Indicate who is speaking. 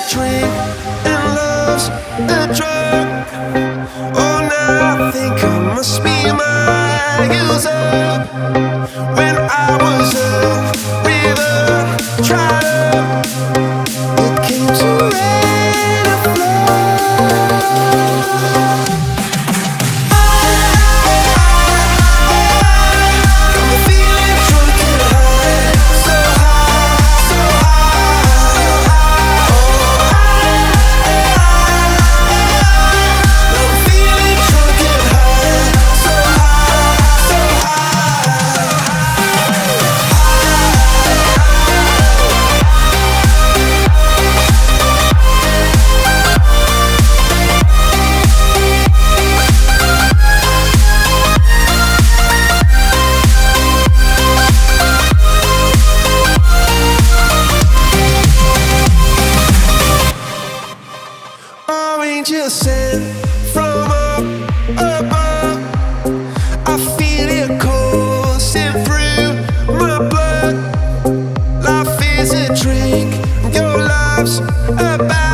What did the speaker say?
Speaker 1: drink and love's a drug. Oh, now I think I must be my user. When I was a river dried up, it came to rain and flood. Angel sent from up above. I feel it coursing through my blood. Life is a drink, your love's a bad.